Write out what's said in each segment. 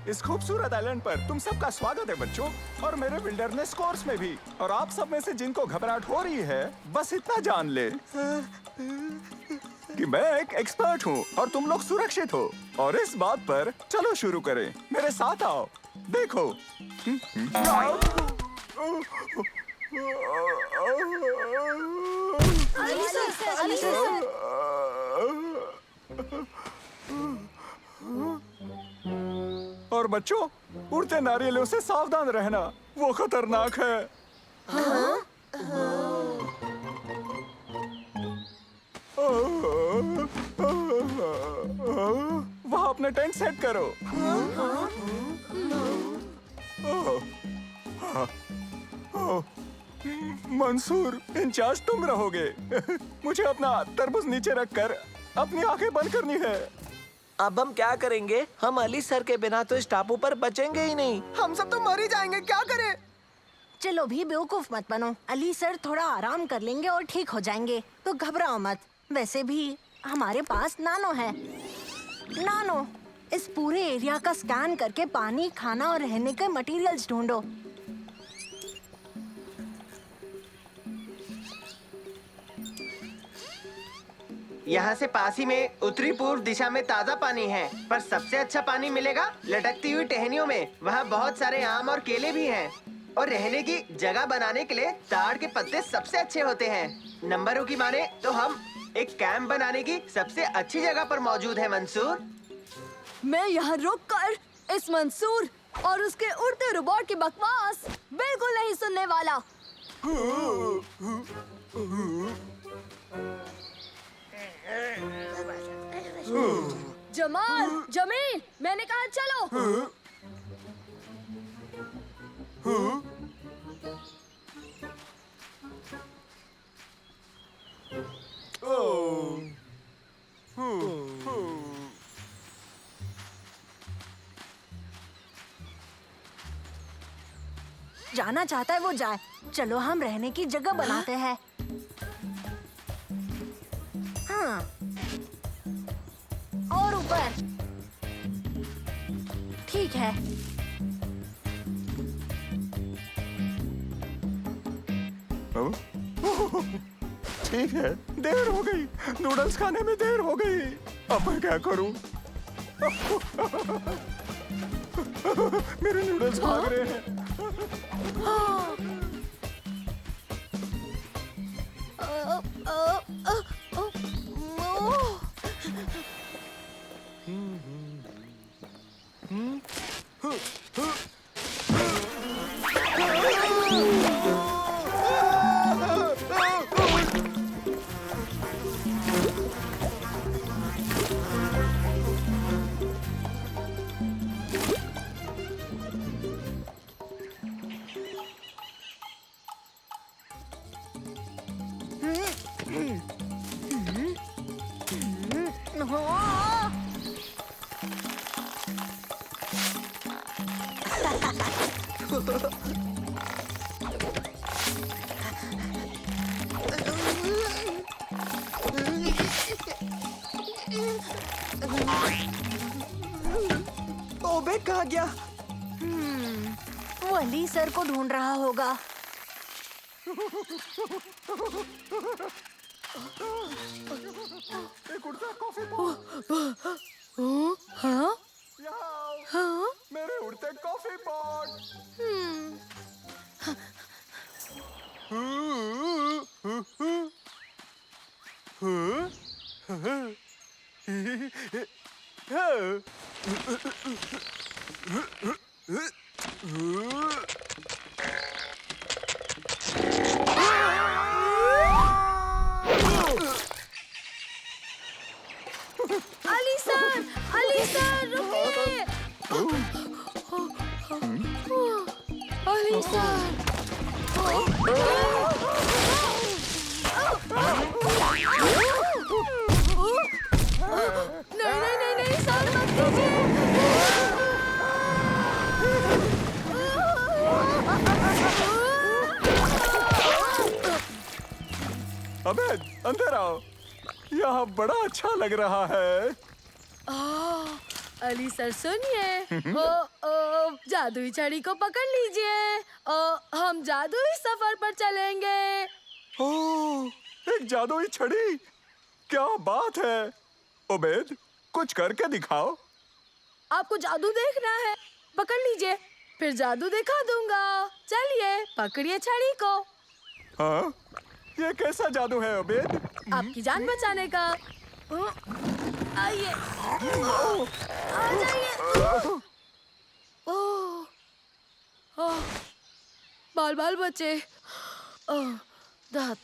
इस खूबसूरत आइलैंड पर तुम सबका स्वागत है बच्चों, और मेरे विल्डरनेस कोर्स में भी। और आप सब में से जिनको घबराहट हो रही है, बस इतना जान ले कि मैं एक एक्सपर्ट हूँ और तुम लोग सुरक्षित हो। और इस बात पर चलो शुरू करें। मेरे साथ आओ, देखो। और बच्चों, उड़ते नारियलों से सावधान रहना, वो खतरनाक है। वहाँ अपने टेंट सेट करो। मंसूर, इंचार्ज तुम रहोगे। मुझे अपना तरबूज नीचे रखकर अपनी आंखें बंद करनी है। अब हम क्या करेंगे? हम अली सर के बिना तो इस टापू पर बचेंगे ही नहीं। हम सब तो मर ही जाएंगे, क्या करें? चलो भी बेवकूफ मत बनो। अली सर थोड़ा आराम कर लेंगे और ठीक हो जाएंगे, तो घबराओ मत। वैसे भी हमारे पास नानो है। नानो, इस पूरे एरिया का स्कैन करके पानी, खाना और रहने के मटेरियल्स ढूंढो। यहाँ से पास ही में उत्तरी पूर्व दिशा में ताज़ा पानी है, पर सबसे अच्छा पानी मिलेगा लटकती हुई टहनियों में। वहाँ बहुत सारे आम और केले भी हैं, और रहने की जगह बनाने के लिए ताड़ के पत्ते सबसे अच्छे होते हैं। नंबरों की माने तो हम एक कैंप बनाने की सबसे अच्छी जगह पर मौजूद है। मंसूर, मैं यहाँ रुककर इस मंसूर और उसके उड़ते रोबोट की बकवास बिल्कुल नहीं सुनने वाला। जमाल, जमील, मैंने कहा चलो। जाना चाहता है वो जाए। चलो हम रहने की जगह बनाते हैं। हाँ, और ऊपर। ठीक है। ठीक है, देर हो गई। नूडल्स खाने में देर हो गई। अब मैं क्या करूं? मेरे नूडल्स भाग रहे हैं। ओबे कहाँ गया? वो अली सर को ढूंढ रहा होगा। एक उड़ता कॉफी पॉट। हाँ? यहाँ आओ। हाँ? मेरे उड़ते कॉफी पॉट। अली सर रुकिए। अली सर। नहीं सर, मत कीजिए। अबे अंदर आओ, यहाँ बड़ा अच्छा लग रहा है। अली सर सुनिए। जादुई छड़ी को पकड़ लीजिए और हम जादुई सफर पर चलेंगे। ओह, एक जादुई छड़ी, क्या बात है। उबैद, कुछ करके दिखाओ। आपको जादू देखना है, पकड़ लीजिए, फिर जादू दिखा दूंगा। चलिए पकड़िए छड़ी को। हाँ, ये कैसा जादू है उबैद? आपकी जान बचाने का। आइए, आ जाइए। ओह, ओह, बाल बाल बचे। ओह, दांत।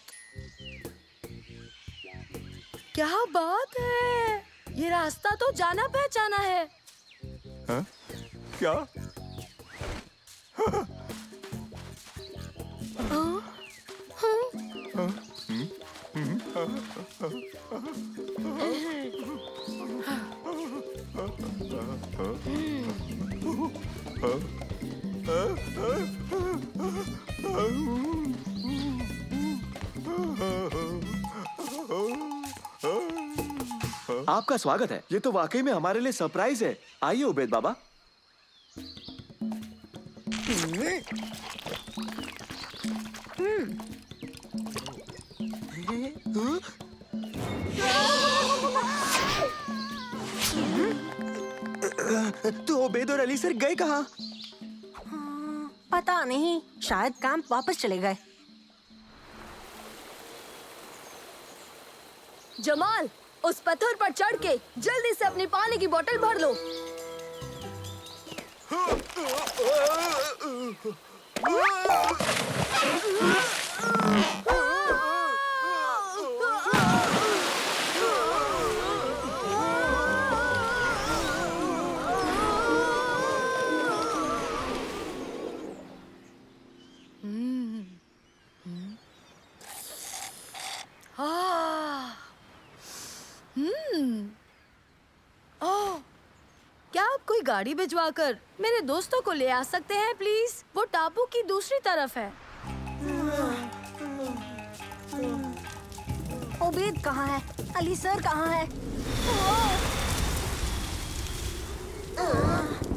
क्या बात है, ये रास्ता तो जाना पहचाना है। हाँ? क्या? आपका स्वागत है। ये तो वाकई में हमारे लिए सरप्राइज है। आइए उबैद बाबा। तो उबैद और अली सर गए कहाँ? पता नहीं, शायद कैंप वापस चले गए। जमाल, उस पत्थर पर चढ़ के जल्दी से अपनी पानी की बोतल भर लो। ओह, क्या आप कोई गाड़ी भिजवाकर मेरे दोस्तों को ले आ सकते हैं प्लीज? वो टापू की दूसरी तरफ है। उबैद कहाँ है? अली सर कहाँ है?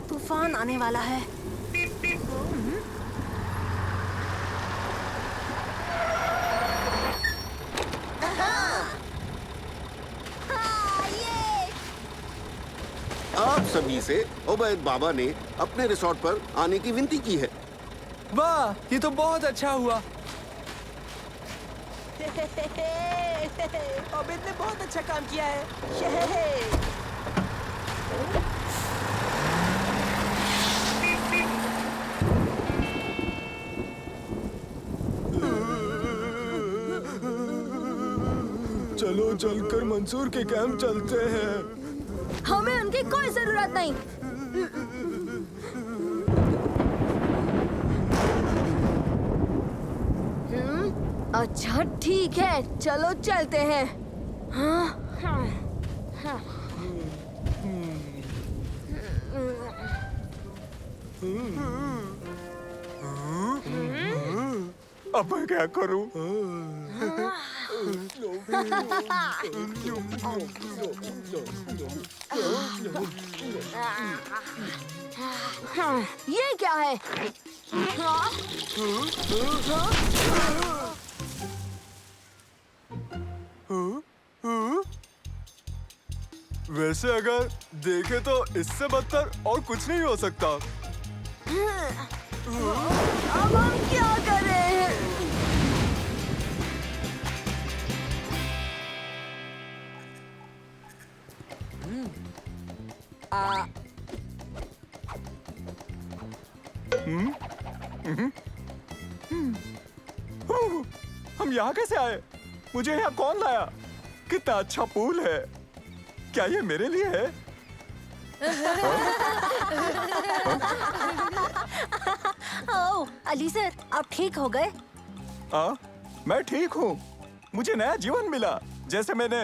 तूफान आने वाला है। आप सभी से उबैद बाबा ने अपने रिसोर्ट पर आने की विनती की है। वाह, ये तो बहुत अच्छा हुआ। उबैद ने बहुत अच्छा काम किया है। चलो चलकर मंसूर के कैंप चलते हैं। हमें उनकी कोई जरूरत नहीं। अच्छा ठीक है, चलो चलते हैं। अब मैं क्या करूं? ये क्या है? वैसे अगर देखे तो इससे बदतर और कुछ नहीं हो सकता। अब हम क्या करें? हम यहाँ कैसे आए? मुझे यहाँ कौन लाया? कितना अच्छा पूल है। क्या ये मेरे लिए है? ओह, अली सर, आप ठीक हो गए? मैं ठीक हूँ। मुझे नया जीवन मिला, जैसे मैंने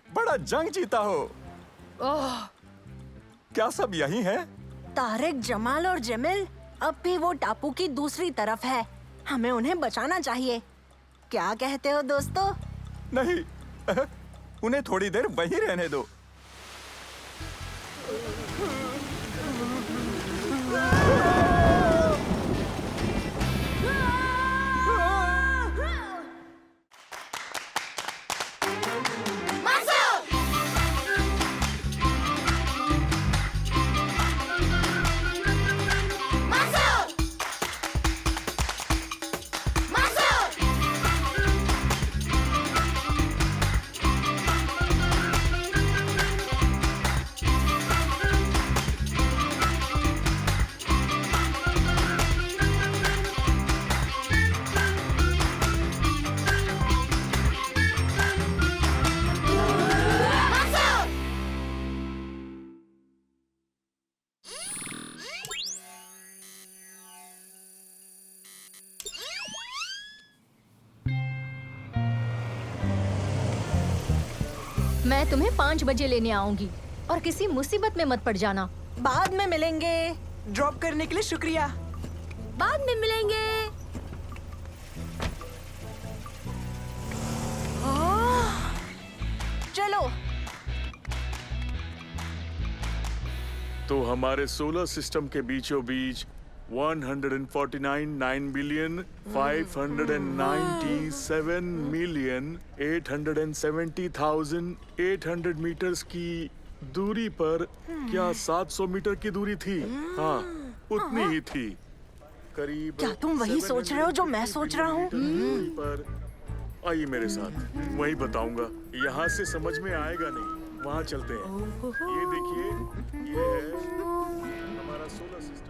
बड़ा जंग जीता हो। क्या सब यही है? तारिक, जमाल और जमील अब भी वो टापू की दूसरी तरफ है। हमें उन्हें बचाना चाहिए। क्या कहते हो दोस्तों? नहीं, उन्हें थोड़ी देर वहीं रहने दो। मैं तुम्हें 5 बजे लेने आऊंगी और किसी मुसीबत में मत पड़ जाना। बाद में मिलेंगे। ड्रॉप करने के लिए शुक्रिया। बाद में मिलेंगे। चलो। तो हमारे सोलर सिस्टम के बीचों बीच 149,997,870,800 मीटर्स की दूरी पर क्या 700 मीटर की दूरी थी? हाँ, उतनी ही थी। करीब क्या तुम वही सोच रहे हो जो मैं सोच रहा हूँ? दूरी पर आइए मेरे साथ, वही बताऊंगा। यहाँ से समझ में आएगा नहीं, वहाँ चलते हैं। ये देखिए, ये है हमारा सोलर सिस्टम।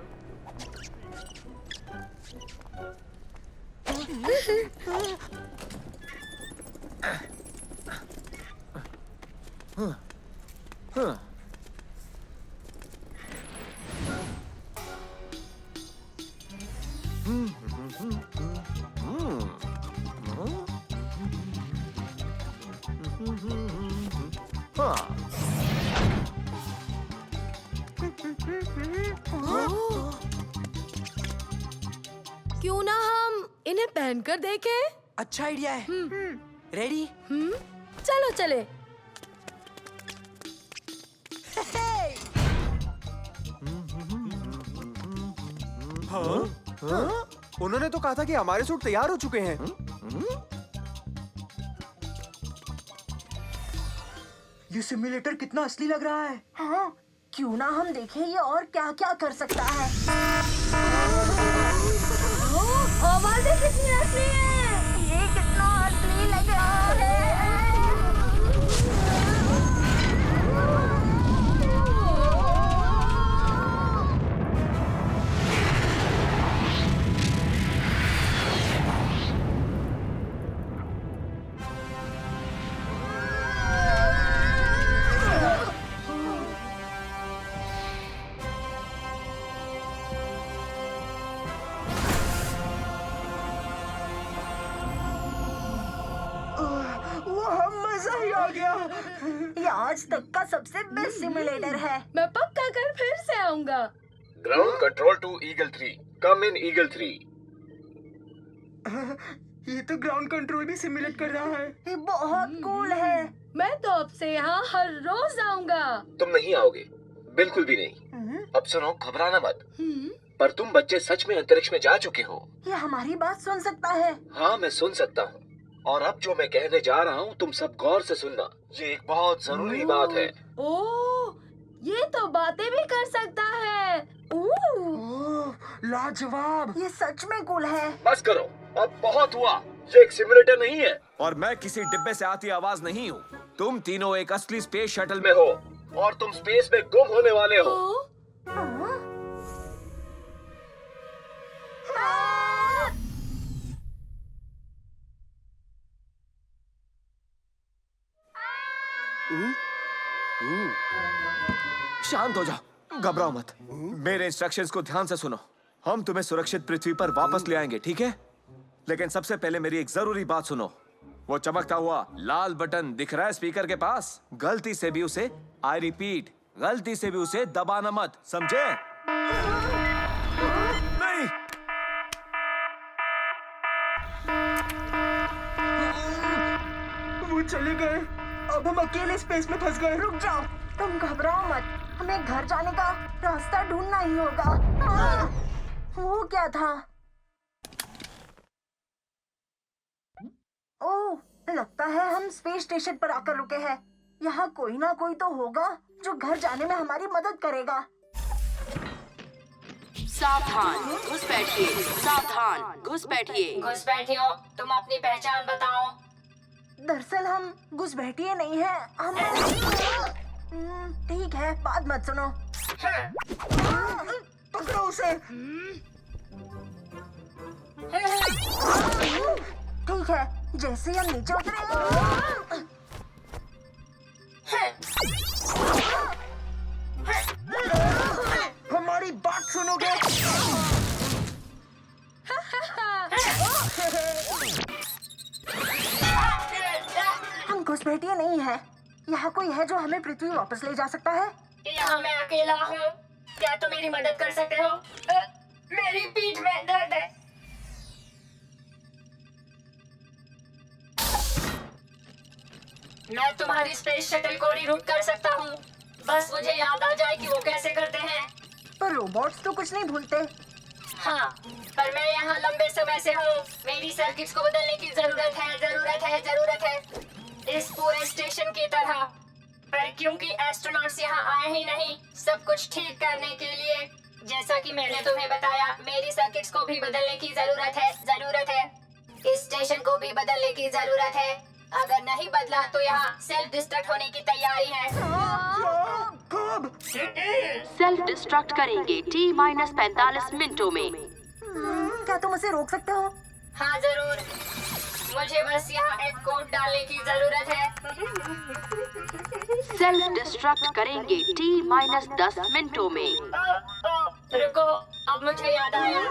क्यों ना हम इन्हें पहनकर देखें? अच्छा आइडिया है। रेडी? चलो चले। उन्होंने तो कहा था कि हमारे सूट तैयार हो चुके हैं। ये सिम्युलेटर कितना असली लग रहा है। हाँ, क्यों ना हम देखें ये और क्या क्या कर सकता है। आवाजें कितनी असली हैं। ये कितना असली लग रहा है। ये आज तक का सबसे बेस्ट सिमुलेटर है। मैं पक्का कर फिर से आऊंगा। Ground control to eagle 3, come in eagle 3। ये तो ग्राउंड कंट्रोल भी सिमुलेट कर रहा है। ये बहुत कूल है। मैं तो अब से यहाँ हर रोज आऊंगा। तुम नहीं आओगे, बिल्कुल भी नहीं। अब सुनो, घबराना मत। पर तुम बच्चे सच में अंतरिक्ष में जा चुके हो। ये हमारी बात सुन सकता है। हाँ, मैं सुन सकता हूँ। और अब जो मैं कहने जा रहा हूँ, तुम सब गौर से सुनना। ये एक बहुत जरूरी बात है। ओह, ये तो बातें भी कर सकता है। लाजवाब। ये सच में कूल है। बस करो, अब बहुत हुआ। ये एक सिमुलेटर नहीं है। और मैं किसी डिब्बे से आती आवाज नहीं हूँ। तुम तीनों एक असली स्पेस शटल में हो और तुम स्पेस में गुम होने वाले हो। शांत हो जाओ, घबराओ मत। मेरे इंस्ट्रक्शंस को ध्यान से सुनो। हम तुम्हें सुरक्षित पृथ्वी पर वापस ले आएंगे, ठीक है? लेकिन सबसे पहले मेरी एक जरूरी बात सुनो। वो चमकता हुआ लाल बटन दिख रहा है स्पीकर के पास? गलती से भी उसे, आई रिपीट, गलती से भी उसे दबाना मत, समझे? नहीं। वो चले गए। अब हम अकेले स्पेस में फंस गए। रुक जाओ, तुम घबराओ मत। हमें घर जाने का रास्ता ढूंढना ही होगा। वो क्या था? ओह, लगता है हम स्पेस स्टेशन पर आकर रुके हैं। यहाँ कोई ना कोई तो होगा जो घर जाने में हमारी मदद करेगा। सावधान, घुसपैठिए। सावधान, घुसपैठिए। घुसपैठियो, तुम अपनी पहचान बताओ। दरअसल हम घुसपैठिए नहीं है, हम ठीक है, बात मत सुनो। पकड़ो उसे। ठीक है, जैसे हम नीचे उतरे। हमारी बात सुनोगे? हम घुसपैठिए नहीं है, यहाँ कोई है जो हमें पृथ्वी वापस ले जा सकता है? यहाँ मैं अकेला हूँ। क्या तुम मेरी मदद कर सकते हो? मेरी पीठ में दर्द है। मैं तुम्हारी स्पेस शटल को रीरूट कर सकता हूँ। बस मुझे याद आ जाए कि वो कैसे करते हैं। पर रोबोट्स तो कुछ नहीं भूलते। हाँ, पर मैं यहाँ लंबे समय से हूँ। मेरी सर्किट्स को बदलने की जरूरत है। इस पूरे स्टेशन की तरह। पर क्योंकि एस्ट्रोनॉट्स यहाँ आए ही नहीं सब कुछ ठीक करने के लिए, जैसा कि मैंने तुम्हें बताया, मेरी सर्किट्स को भी बदलने की जरूरत है। इस स्टेशन को भी बदलने की जरूरत है। अगर नहीं बदला तो यहाँ सेल्फ डिस्ट्रक्ट होने की तैयारी है। सेल्फ डिस्ट्रक्ट करेंगे T-45 मिनटों में। क्या तुम उसे रोक सकते हो? हाँ जरूर, मुझे बस यहाँ एक कोड डालने की जरूरत है। सेल्फ डिस्ट्रक्ट करेंगे T-10 मिनटों में। रुको, अब मुझे याद आया।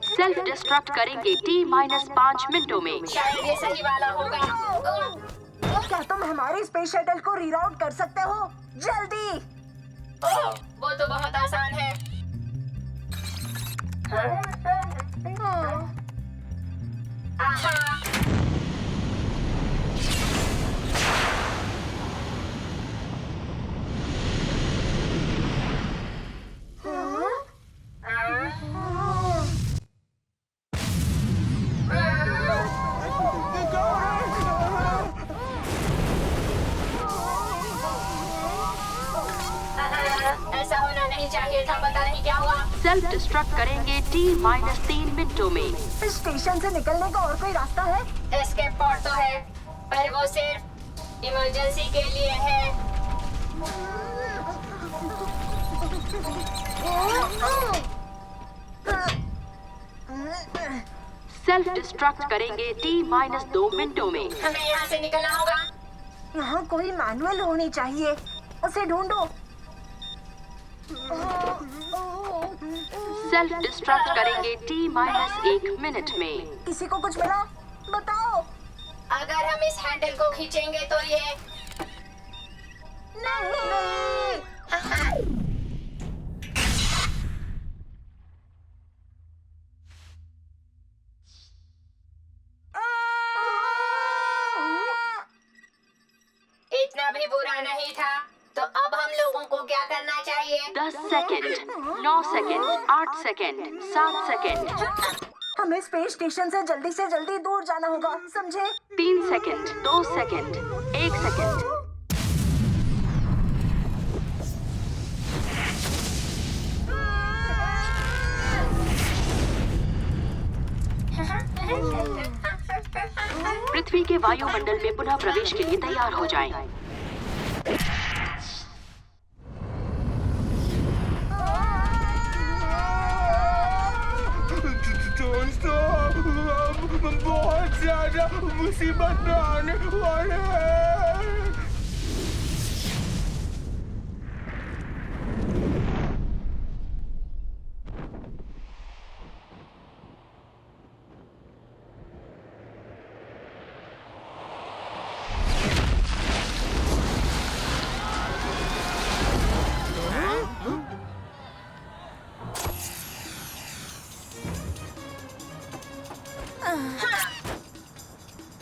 सेल्फ डिस्ट्रक्ट करेंगे T-5 मिनटों में। शायद ये सही वाला होगा। क्या तुम हमारी स्पेस शटल को रीराउट कर सकते हो? जल्दी! वो तो बहुत आसान है। आहा। ऐसा होना नहीं चाहिए था, पता नहीं क्या हुआ। सेल्फ डिस्ट्रक्ट करेंगे T-3 मिनटों में। इस स्टेशन से निकलने का और कोई रास्ता है? एस्केप पॉड तो है, पर वो सिर्फ इमरजेंसी के लिए है। सेल्फ डिस्ट्रक्ट करेंगे T-2 मिनटों में। हमें यहाँ से निकलना होगा। यहाँ कोई मैनुअल होनी चाहिए, उसे ढूंढो। सेल्फ डिस्ट्रक्ट करेंगे T-1 मिनट में। किसी को कुछ मिला? बताओ। अगर हम इस हैंडल को खींचेंगे तो ये नहीं। इतना भी बुरा नहीं था। तो अब हम लोगों को क्या करना चाहिए? 10 सेकंड, 9 सेकंड, 8 सेकंड, 7 सेकंड। हमें स्पेस स्टेशन से जल्दी दूर जाना होगा, समझे? 3 सेकंड, 2 सेकंड, 1 सेकंड। पृथ्वी के वायुमंडल में पुनः प्रवेश के लिए तैयार हो जाएं। बहुत ज्यादा मुसीबत में आने वाले हैं।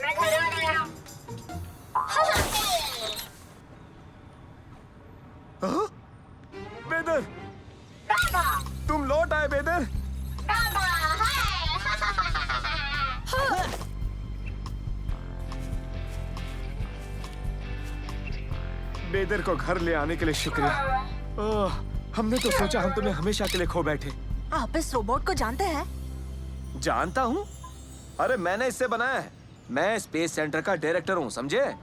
मैं घर आ गया। बेदर, तुम लौट आए बेदर। बेदर को घर ले आने के लिए शुक्रिया। हमने तो सोचा हम तुम्हें हमेशा के लिए खो बैठे। आप इस रोबोट को जानते हैं? जानता हूँ। अरे मैंने इससे बनाया है। मैं स्पेस सेंटर का डायरेक्टर हूँ, समझे?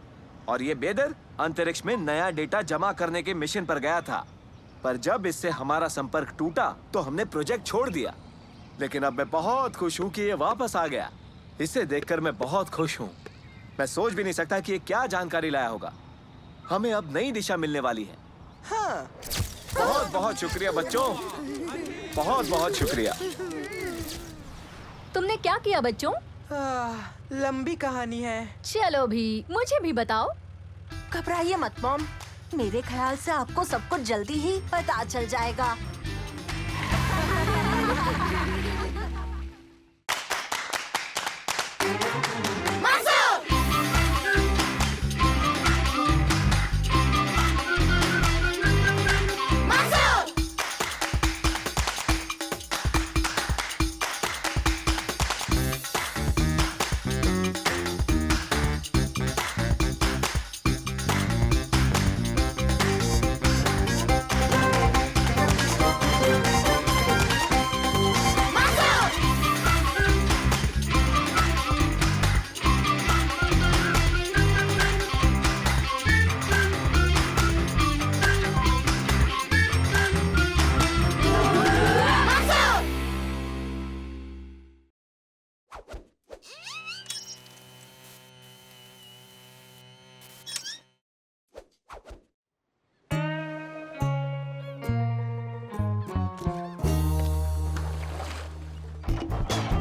और ये बेदर अंतरिक्ष में नया डेटा जमा करने के मिशन पर गया था। पर जब इससे हमारा संपर्क टूटा तो हमने प्रोजेक्ट छोड़ दिया। लेकिन अब मैं बहुत खुश हूँ कि ये वापस आ गया। इसे देखकर मैं बहुत खुश हूँ। मैं सोच भी नहीं सकता कि ये क्या जानकारी लाया होगा। हमें अब नई दिशा मिलने वाली है। हाँ। बहुत बहुत शुक्रिया बच्चों, बहुत बहुत शुक्रिया। तुमने क्या किया बच्चों? लंबी कहानी है। चलो भी, मुझे भी बताओ। घबराइए मत मॉम, मेरे ख्याल से आपको सब कुछ जल्दी ही पता चल जाएगा।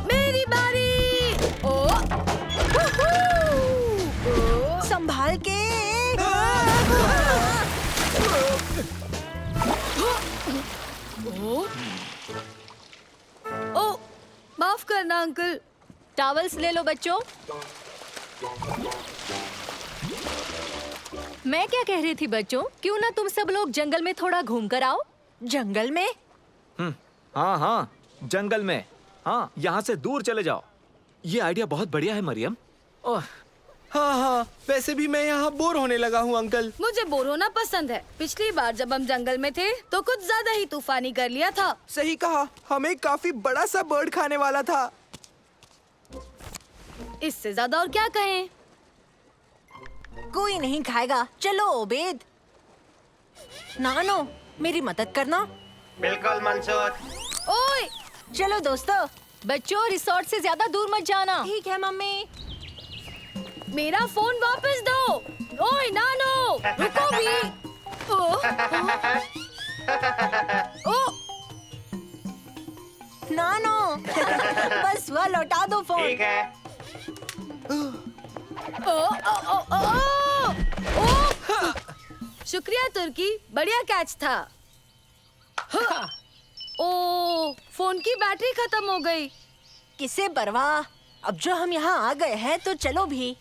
मेरी बारी। संभाल के। ओ, माफ करना अंकल। टॉवल्स ले लो बच्चों। मैं क्या कह रही थी बच्चों, क्यों ना तुम सब लोग जंगल में थोड़ा घूम कर आओ। जंगल में? हाँ हाँ, जंगल में। हाँ, यहाँ से दूर चले जाओ। ये आइडिया बहुत बढ़िया है मरियम। ओह, हाँ हाँ, वैसे भी मैं यहाँ बोर होने लगा हूँ अंकल। मुझे बोर होना पसंद है। पिछली बार जब हम जंगल में थे तो कुछ ज्यादा ही तूफानी कर लिया था। सही कहा, हमें काफी बड़ा सा बर्ड खाने वाला था। इससे ज्यादा और क्या कहें। कोई नहीं खाएगा। चलो ओबेद। नानो, मेरी मदद करना। बिल्कुल मंसूर। ओए, चलो दोस्तों। बच्चों, रिसोर्ट से ज्यादा दूर मत जाना। ठीक है मम्मी। मेरा फोन वापस दो। ओए नानो, रुको भी। ओ, नानो, बस वह लौटा दो फोन। ठीक है। शुक्रिया तुर्की, बढ़िया कैच था। ओ, फोन की बैटरी खत्म हो गई। किसे परवाह, अब जो हम यहाँ आ गए हैं तो चलो भी।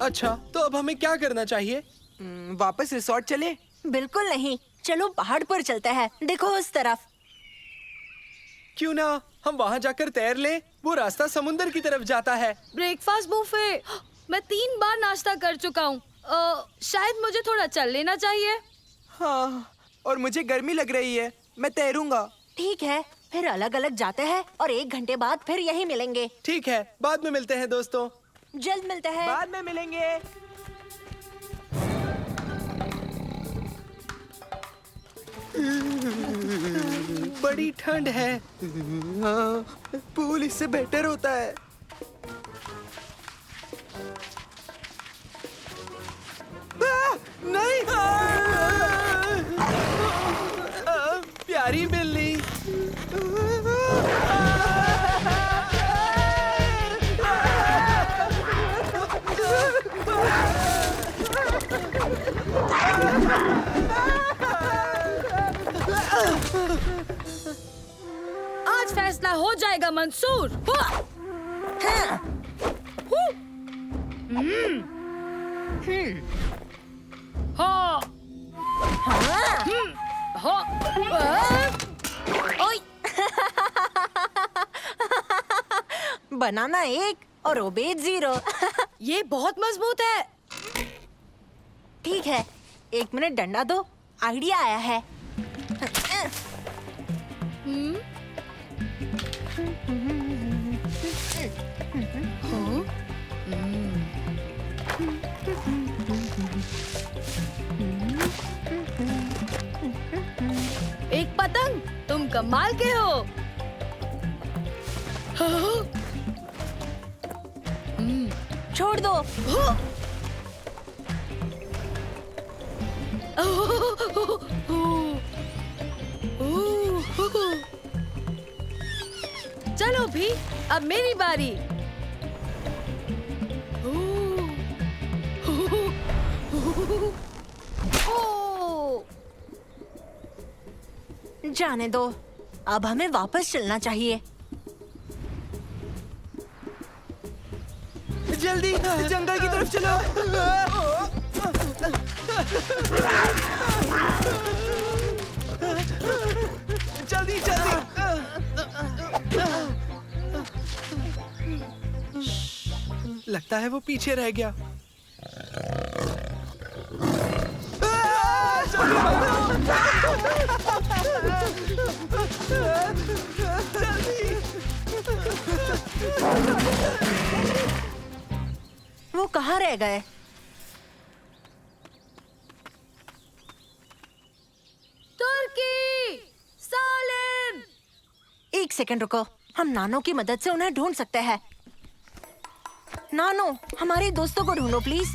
अच्छा, तो अब हमें क्या करना चाहिए? वापस रिसोर्ट चले? बिल्कुल नहीं, चलो पहाड़ पर चलते हैं। देखो उस तरफ। क्यों ना हम वहाँ जाकर तैर लें? वो रास्ता समुंदर की तरफ जाता है। Breakfast buffet. मैं 3 बार नाश्ता कर चुका हूँ। शायद मुझे थोड़ा चल लेना चाहिए। हाँ, और मुझे गर्मी लग रही है। मैं तैरूंगा। ठीक है, फिर अलग अलग जाते हैं और 1 घंटे बाद फिर यहीं मिलेंगे। ठीक है, बाद में मिलते हैं दोस्तों। जल्द मिलते हैं। बाद में मिलेंगे। बड़ी ठंड है। हाँ, पूल इससे बेहतर होता है। नहीं। प्यारी बिल्ली। आज फैसला हो जाएगा मंसूर। बनाना 1 और ओबेद 0। ये बहुत मजबूत है। ठीक है, 1 मिनट डंडा दो, आइडिया आया है। एक पतंग, तुम कमाल के हो। छोड़ दो। चलो भी, अब मेरी बारी। जाने दो, अब हमें वापस चलना चाहिए। जल्दी जंगल की तरफ चलो। जल्दी जल्दी। लगता है वो पीछे रह गया। वो कहाँ रह गए? तुर्की, सालिम। एक सेकंड रुको, हम नानो की मदद से उन्हें ढूंढ सकते हैं। नानो, हमारे दोस्तों को ढूंढो प्लीज।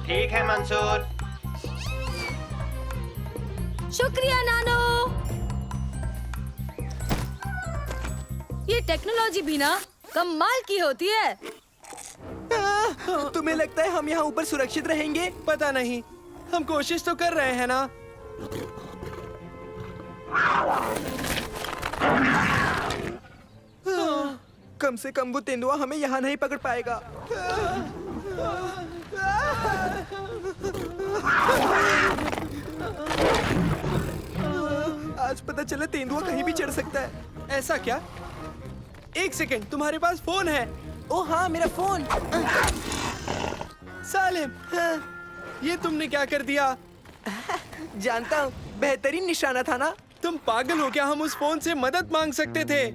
ठीक है मंसूर। शुक्रिया नानो। ये टेक्नोलॉजी भी ना कमाल की होती है। तुम्हें लगता है हम यहाँ ऊपर सुरक्षित रहेंगे? पता नहीं, हम कोशिश तो कर रहे हैं ना। कम से कम वो तेंदुआ हमें यहाँ नहीं पकड़ पाएगा। आज पता चला तेंदुआ कहीं भी चढ़ सकता है। ऐसा क्या? एक सेकंड, तुम्हारे पास फोन है? ओ हाँ, मेरा फोन। सालिम, ये तुमने क्या कर दिया? जानता हूँ, बेहतरीन निशाना था ना। तुम पागल हो क्या? हम उस फोन से मदद मांग सकते थे।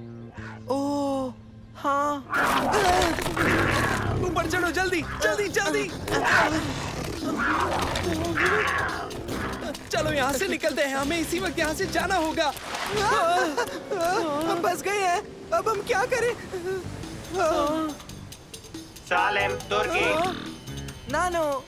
ओह हाँ। ऊपर चढ़ो, जल्दी जल्दी जल्दी। चलो यहाँ से निकलते हैं, हमें इसी वक्त यहाँ से जाना होगा। हम फंस गए हैं, अब हम क्या करें? सालेम, तुर्की। नानो।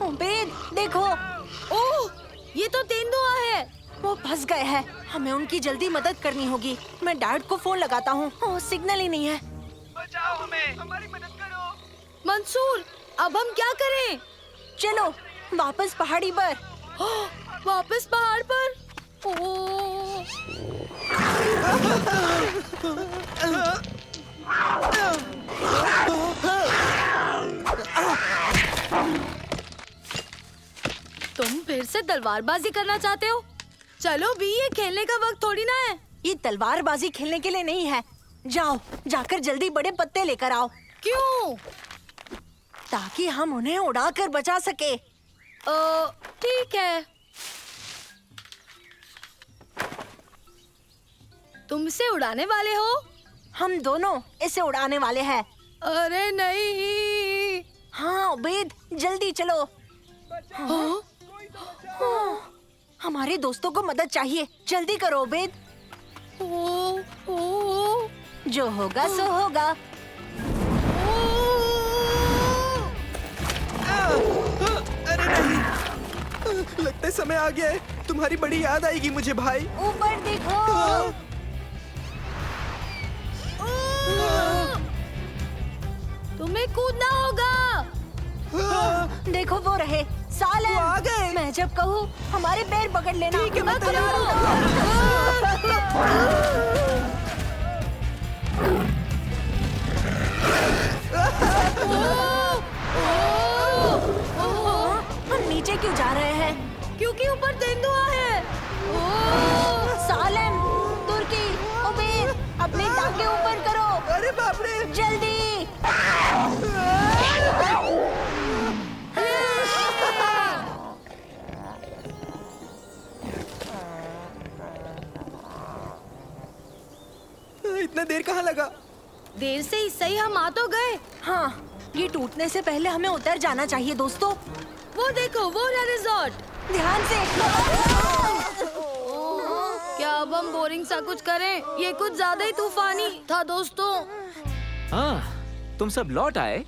उबेद, देखो। ओह, ये तो तेंदुआ है। वो फंस गए हैं, हमें उनकी जल्दी मदद करनी होगी। मैं डैड को फोन लगाता हूँ। ओह, सिग्नल ही नहीं है। बचाओ हमें, हमारी मदद करो। मंसूर, अब हम क्या करें? चलो वापस पहाड़ी पर। वापस पहाड़ पर? ओह। तुम फिर से तलवारबाजी करना चाहते हो? चलो भी, ये खेलने का वक्त थोड़ी ना है। ये तलवारबाजी खेलने के लिए नहीं है। जाओ, जाकर जल्दी बड़े पत्ते लेकर आओ। क्यों? ताकि हम उन्हें उड़ाकर बचा सके। ठीक है। तुम इसे उड़ाने वाले हो? हम दोनों इसे उड़ाने वाले हैं। अरे नहीं। हाँ उबेद, जल्दी चलो। हाँ? हमारे दोस्तों को मदद चाहिए, जल्दी करो उबेद। जो होगा सो होगा। अरे नहीं, लगता है समय आ गया है। तुम्हारी बड़ी याद आएगी मुझे भाई। ऊपर देखो। तुम्हें कूदना होगा। देखो वो रहे, सालन। आ गए। मैं जब कहूँ हमारे पैर पकड़ लेना। ठीक है, मैं तैयार हम नीचे क्यों जा रहे हैं? क्योंकि ऊपर तेंदुआ है। सालन, तुर्की, उबेद, अपनी टांगे ऊपर करो। अरे बाप रे, जल्दी। इतना देर कहाँ लगा? देर से ही सही, हम आ तो गए। हाँ, ये टूटने से पहले हमें उतर जाना चाहिए दोस्तों। वो देखो, वो रहा रिजॉर्ट। ध्यान से। क्या अब हम बोरिंग सा कुछ करें? ये कुछ ज्यादा ही तूफानी था दोस्तों। हाँ, तुम सब लौट आए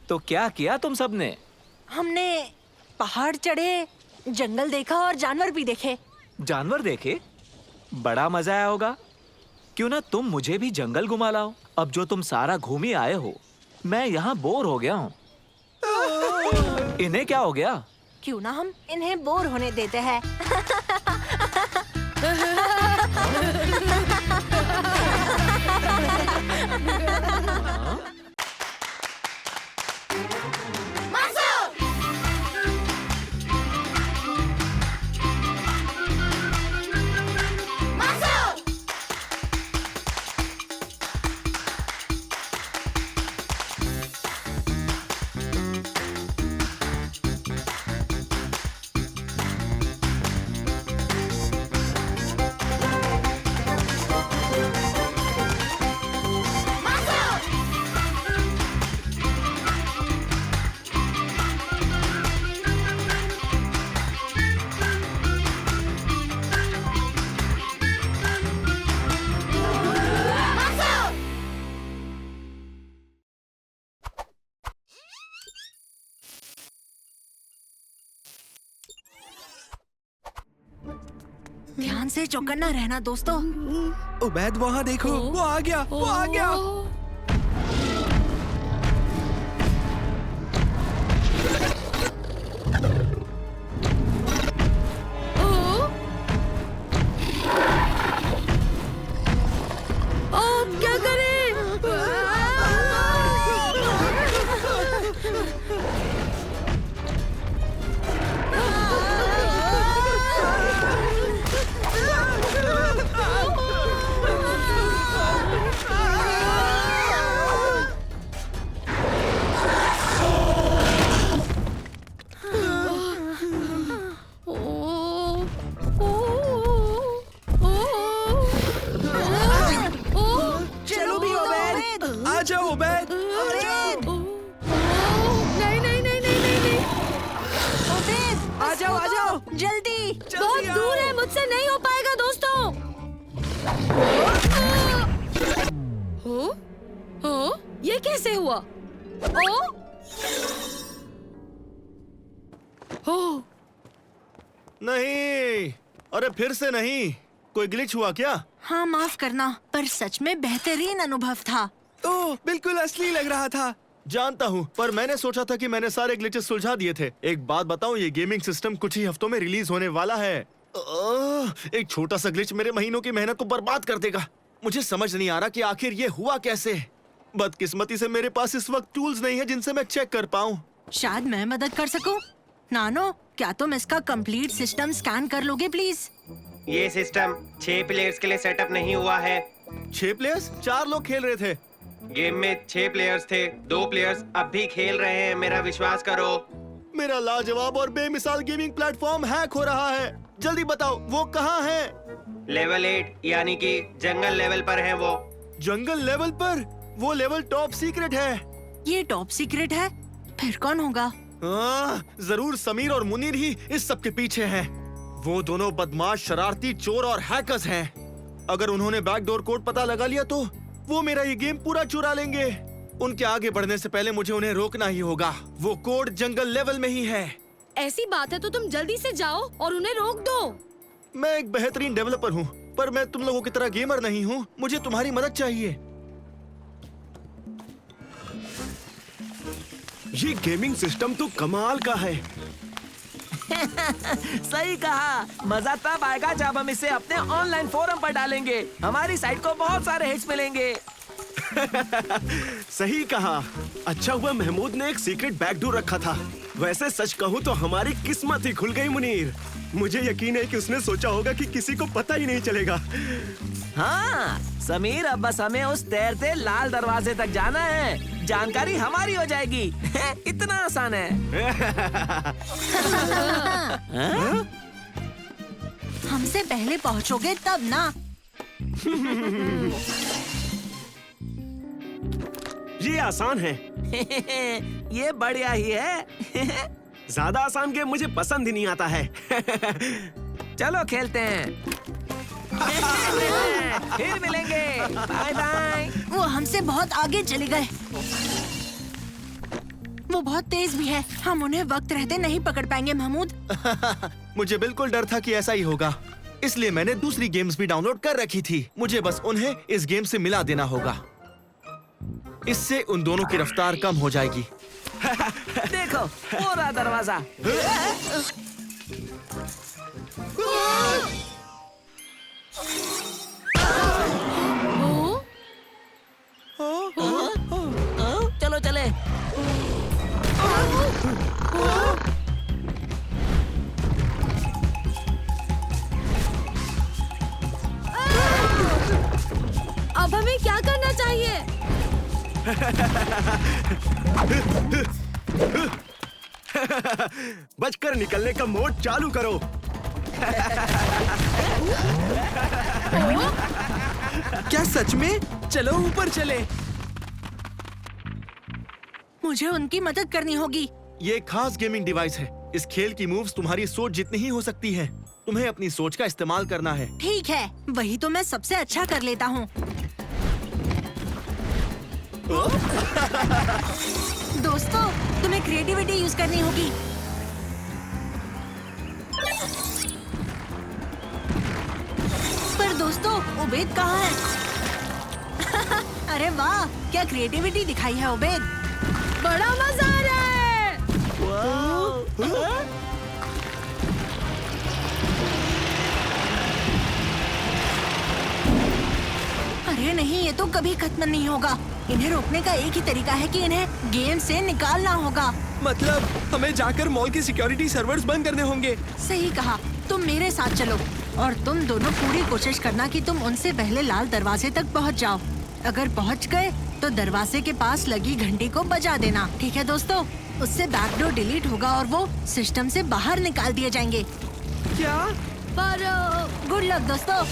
तो क्या किया तुम सब ने? हमने पहाड़ चढ़े, जंगल देखा और जानवर भी देखे। जानवर देखे? बड़ा मजा आया होगा। क्यों ना तुम मुझे भी जंगल घुमा लाओ। अब जो तुम सारा घूम ही आए हो, मैं यहाँ बोर हो गया हूँ। इन्हें क्या हो गया? क्यों ना हम इन्हें बोर होने देते हैं। ध्यान से चौकन्ना रहना दोस्तों। उबैद वहाँ देखो, वो आ गया, वो आ गया। क्या करें? चलो भी उबैद, आ जाओ उबैद, आ जाओ। नहीं नहीं नहीं नहीं नहीं नहीं। आ जाओ, आ जाओ। जल्दी। बहुत दूर है, मुझसे नहीं हो पाएगा दोस्तों। हो? ये कैसे हुआ? नहीं, अरे फिर से नहीं। कोई ग्लिच हुआ क्या? हाँ माफ करना, पर सच में बेहतरीन अनुभव था। ओह, बिल्कुल असली लग रहा था। जानता हूँ, पर मैंने सोचा था कि मैंने सारे ग्लिचेस सुलझा दिए थे। एक बात बताऊँ, ये गेमिंग सिस्टम कुछ ही हफ्तों में रिलीज होने वाला है। एक छोटा सा ग्लिच मेरे महीनों की मेहनत को बर्बाद कर देगा। मुझे समझ नहीं आ रहा कि आखिर ये हुआ कैसे। बदकिस्मती से मेरे पास इस वक्त टूल्स नहीं है जिनसे मैं चेक कर पाऊँ। शायद मैं मदद कर सकूं। नानो, क्या तुम इसका कंप्लीट सिस्टम स्कैन कर लोगे प्लीज? ये सिस्टम 6 प्लेयर्स के लिए सेटअप नहीं हुआ है। 6 प्लेयर्स? 4 लोग खेल रहे थे। गेम में 6 प्लेयर्स थे, 2 प्लेयर्स अब भी खेल रहे हैं, मेरा विश्वास करो। मेरा लाजवाब और बेमिसाल गेमिंग प्लेटफॉर्म हैक हो रहा है। जल्दी बताओ, वो कहाँ है? लेवल 8 यानी कि जंगल लेवल पर है वो। जंगल लेवल पर? वो लेवल टॉप सीक्रेट है। ये टॉप सीक्रेट है? फिर कौन होगा? जरूर समीर और मुनीर ही इस सब के पीछे हैं। वो दोनों बदमाश, शरारती, चोर और हैकर्स हैं। अगर उन्होंने बैकडोर कोड पता लगा लिया तो वो मेरा ये गेम पूरा चुरा लेंगे। उनके आगे बढ़ने से पहले मुझे उन्हें रोकना ही होगा। वो कोड जंगल लेवल में ही है। ऐसी बात है तो तुम जल्दी से जाओ और उन्हें रोक दो। मैं एक बेहतरीन डेवलपर हूँ, पर मैं तुम लोगों की तरह गेमर नहीं हूँ। मुझे तुम्हारी मदद चाहिए। ये गेमिंग सिस्टम तो कमाल का है। सही कहा। मजा तब आएगा जब हम इसे अपने ऑनलाइन फोरम पर डालेंगे। हमारी साइट को बहुत सारे हिट्स मिलेंगे। सही कहा। अच्छा हुआ महमूद ने एक सीक्रेट बैकडोर रखा था। वैसे सच कहूँ तो हमारी किस्मत ही खुल गई मुनीर। मुझे यकीन है कि उसने सोचा होगा कि किसी को पता ही नहीं चलेगा। हाँ समीर, अब बस हमें उस तैरते लाल दरवाजे तक जाना है। जानकारी हमारी हो जाएगी। इतना आसान है। हमसे पहले पहुंचोगे तब ना। ये आसान है। ये बढ़िया ही है। ज्यादा आसान गेम मुझे पसंद ही नहीं आता है। चलो खेलते हैं। फिर मिलेंगे। Bye bye. वो हमसे बहुत आगे चले गए। वो बहुत तेज भी है, हम उन्हें वक्त रहते नहीं पकड़ पाएंगे महमूद। मुझे बिल्कुल डर था कि ऐसा ही होगा, इसलिए मैंने दूसरी गेम्स भी डाउनलोड कर रखी थी। मुझे बस उन्हें इस गेम से मिला देना होगा, इससे उन दोनों की रफ्तार कम हो जाएगी। देखो वो रहा दरवाजा। चलो चले। अब हमें क्या करना चाहिए? बचकर निकलने का मोड चालू करो। क्या सच में? चलो ऊपर चले। मुझे उनकी मदद करनी होगी। ये खास गेमिंग डिवाइस है। इस खेल की मूव्स तुम्हारी सोच जितनी ही हो सकती है। तुम्हें अपनी सोच का इस्तेमाल करना है। ठीक है, वही तो मैं सबसे अच्छा कर लेता हूँ। दोस्तों, तुम्हें क्रिएटिविटी यूज करनी होगी। पर दोस्तों, उबैद कहाँ है? अरे वाह, क्या क्रिएटिविटी दिखाई है उबैद। बड़ा मजा आ रहा है। अरे नहीं, ये तो कभी खत्म नहीं होगा। इन्हें रोकने का एक ही तरीका है कि इन्हें गेम से निकालना होगा। मतलब हमें जाकर मॉल के सिक्योरिटी सर्वर्स बंद करने होंगे। सही कहा। तुम मेरे साथ चलो और तुम दोनों पूरी कोशिश करना कि तुम उनसे पहले लाल दरवाजे तक पहुंच जाओ। अगर पहुंच गए तो दरवाजे के पास लगी घंटी को बजा देना। ठीक है दोस्तों? उससे बैकडोर डिलीट होगा और वो सिस्टम से बाहर निकाल दिए जाएंगे। क्या? पर गुड लक दोस्तों।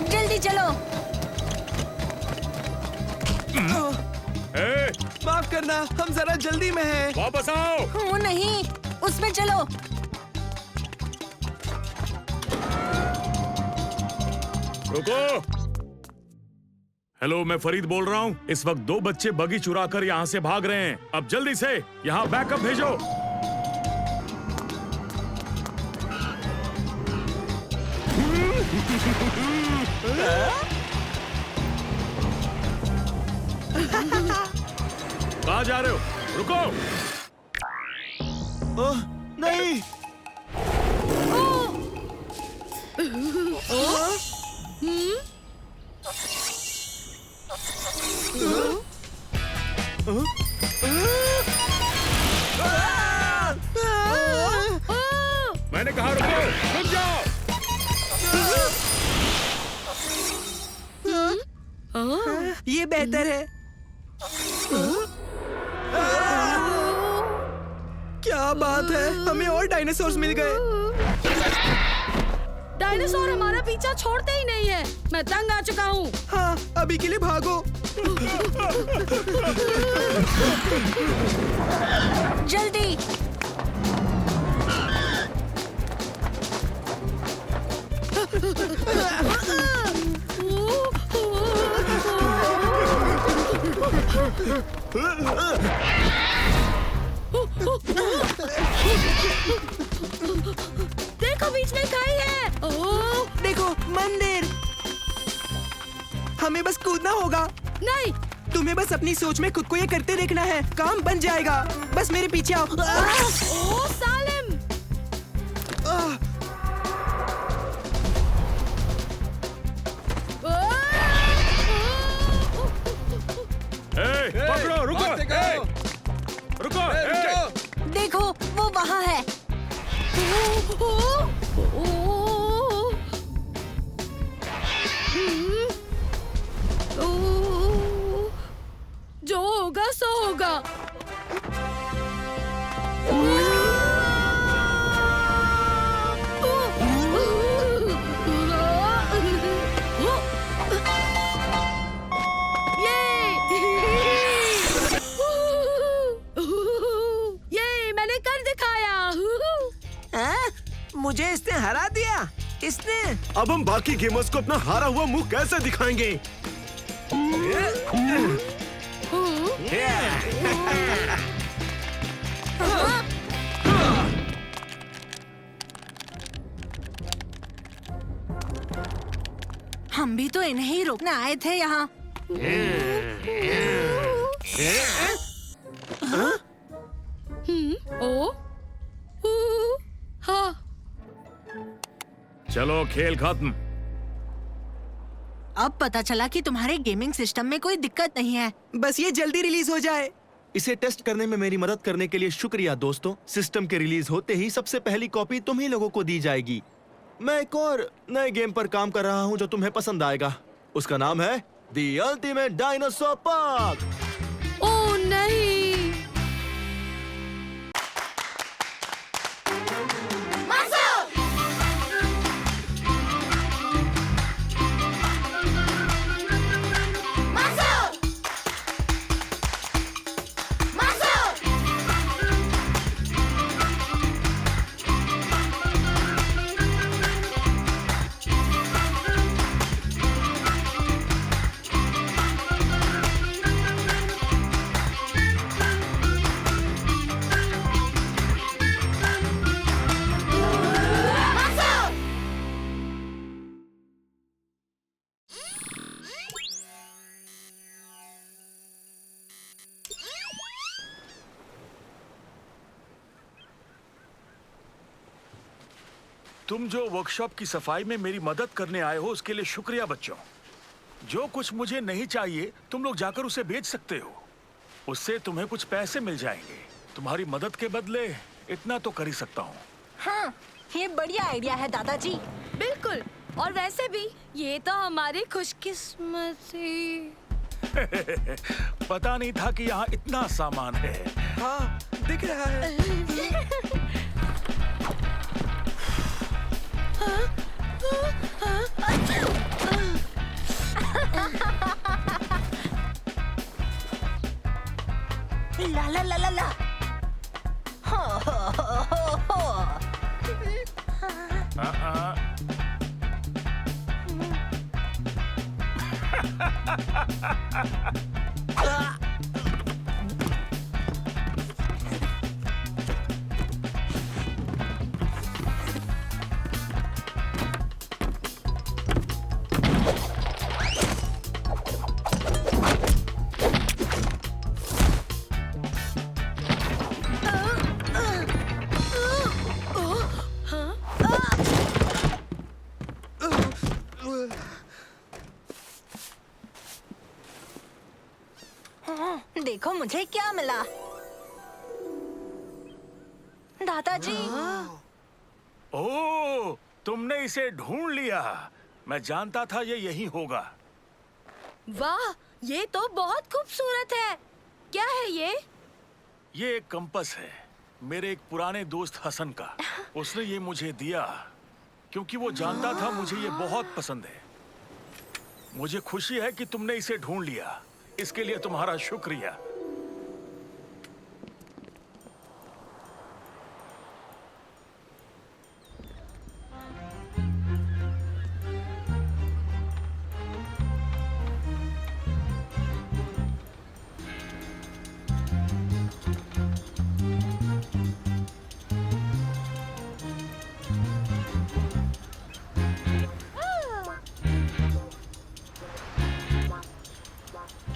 जल्दी चलो। माफ करना, हम जरा जल्दी में हैं। वापस आओ। वो नहीं, उसमें चलो। रुको। हेलो, मैं फरीद बोल रहा हूँ। इस वक्त 2 बच्चे बगी चुरा कर यहाँ से भाग रहे हैं। अब जल्दी से यहाँ बैकअप भेजो। कहाँ जा रहे हो? रुको। नहीं। मैंने कहा रुको, रुक जाओ। ये बेहतर है। क्या बात है, हमें और डायनासोर्स मिल गए। डायनासोर हमारा पीछा छोड़ते ही नहीं है। मैं तंग आ चुका हूँ। हाँ, अभी के लिए भागो। जल्दी। देखो, बीच में खाई है। देखो, मंदिर। हमें बस कूदना होगा। नहीं, तुम्हें बस अपनी सोच में खुद को ये करते देखना है। काम बन जाएगा। बस मेरे पीछे आओ। ओ सालिम। पकड़ो, रुको। रुको। देखो, वो वहाँ है। जो होगा सो होगा। हरा दिया इसने। अब हम बाकी गेमर्स को अपना हारा हुआ मुंह कैसे दिखाएंगे? हम भी तो इन्हें ही रोकने आए थे यहाँ। हाँ। चलो खेल खत्म। अब पता चला कि तुम्हारे गेमिंग सिस्टम में कोई दिक्कत नहीं है। बस ये जल्दी रिलीज हो जाए। इसे टेस्ट करने में मेरी मदद करने के लिए शुक्रिया दोस्तों। सिस्टम के रिलीज होते ही सबसे पहली कॉपी तुम ही लोगों को दी जाएगी। मैं एक और नए गेम पर काम कर रहा हूं जो तुम्हें पसंद आएगा। उसका नाम है द अल्टीमेट डायनासोर पार्क। ओह नहीं। तुम जो वर्कशॉप की सफाई में मेरी मदद करने आए हो उसके लिए शुक्रिया बच्चों। जो कुछ मुझे नहीं चाहिए तुम लोग जाकर उसे बेच सकते हो। उससे तुम्हें कुछ पैसे मिल जाएंगे। तुम्हारी मदद के बदले इतना तो कर ही सकता हूँ। हाँ, ये बढ़िया आइडिया है दादाजी। बिल्कुल। और वैसे भी ये तो हमारी खुशकिस्मती। पता नहीं था कि यहाँ इतना सामान है। हाँ, दिख रहा है। ला ला ला ला ला। हो हो हो हो हो। देखो मुझे क्या मिला। दादाजी। ओह, तुमने इसे ढूंढ लिया। मैं जानता था ये यही होगा। वाह, ये तो बहुत खूबसूरत है। क्या है ये? ये एक कंपास है, मेरे एक पुराने दोस्त हसन का। उसने ये मुझे दिया क्योंकि वो जानता था मुझे ये बहुत पसंद है। मुझे खुशी है कि तुमने इसे ढूंढ लिया। इसके लिए तुम्हारा शुक्रिया।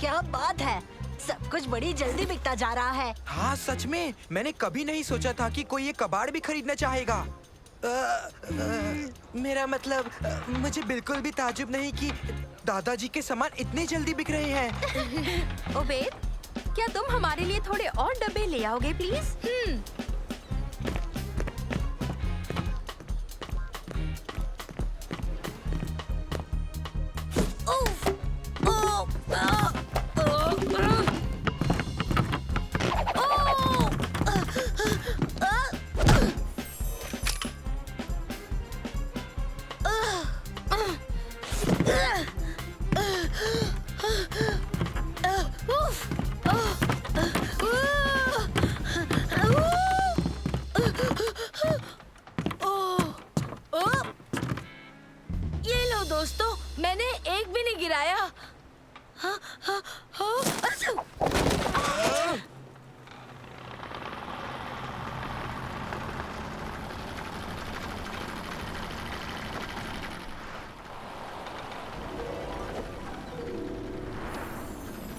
क्या बात है, सब कुछ बड़ी जल्दी बिकता जा रहा है। हाँ सच में, मैंने कभी नहीं सोचा था कि कोई ये कबाड़ भी खरीदना चाहेगा। मेरा मतलब, मुझे बिल्कुल भी ताज्जुब नहीं कि दादाजी के सामान इतने जल्दी बिक रहे हैं। ओबेद, क्या तुम हमारे लिए थोड़े और डब्बे ले आओगे प्लीज? दोस्तों, मैंने एक भी नहीं गिराया। हाँ, हाँ, हाँ, अच्छा।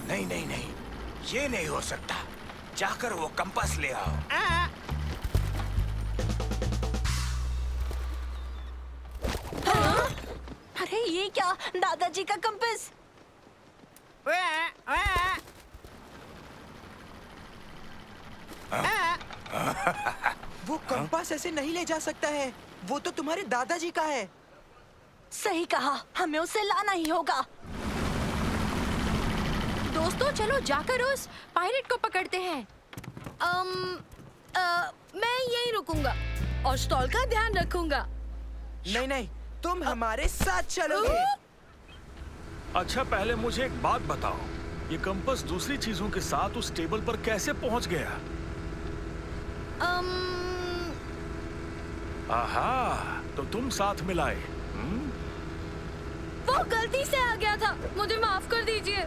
नहीं नहीं नहीं, ये नहीं हो सकता। जाकर वो कंपास ले आओ। अरे ये क्या, दादाजी का कंपास। वो कंपास ऐसे नहीं ले जा सकता है। वो तो तुम्हारे दादाजी का है। सही कहा, हमें उसे लाना ही होगा। दोस्तों चलो जाकर उस पायरेट को पकड़ते हैं। मैं यहीं रुकूंगा और स्टॉल का ध्यान रखूंगा। नहीं नहीं, तुम हमारे साथ चलोगे। अच्छा, पहले मुझे एक बात बताओ, ये कंपास दूसरी चीजों के साथ उस टेबल पर कैसे पहुंच गया? आहा, तो तुम साथ मिलाए। वो गलती से आ गया था, मुझे माफ कर दीजिए।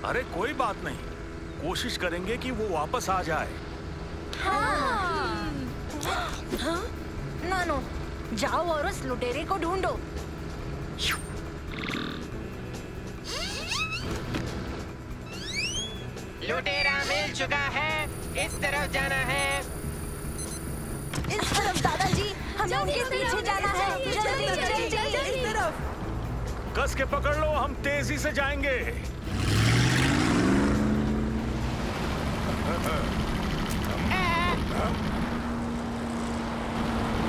अरे कोई बात नहीं, कोशिश करेंगे कि वो वापस आ जाए। हाँ। हाँ? नानो, जाओ और उस लुटेरे को ढूंढो। लुटेरा मिल चुका है, इस तरफ जाना है। इस तरफ दादाजी, हमें उनके पीछे जाना है। जल्दी जल्दी जल्दी इस तरफ। कस के पकड़ लो, हम तेजी से जाएंगे।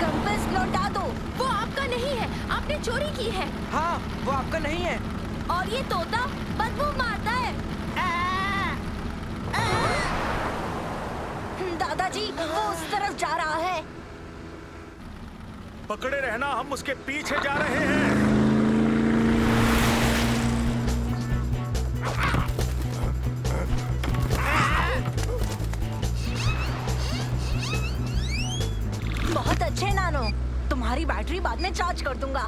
कंपास लौटा दो। वो आपका नहीं है, आपने चोरी की है। हाँ, वो आपका नहीं है। और ये तोता बदबू मारता है। दादाजी, वो उस तरफ जा रहा है। पकड़े रहना, हम उसके पीछे जा रहे हैं। बहुत अच्छे नानो, तुम्हारी बैटरी बाद में चार्ज कर दूंगा।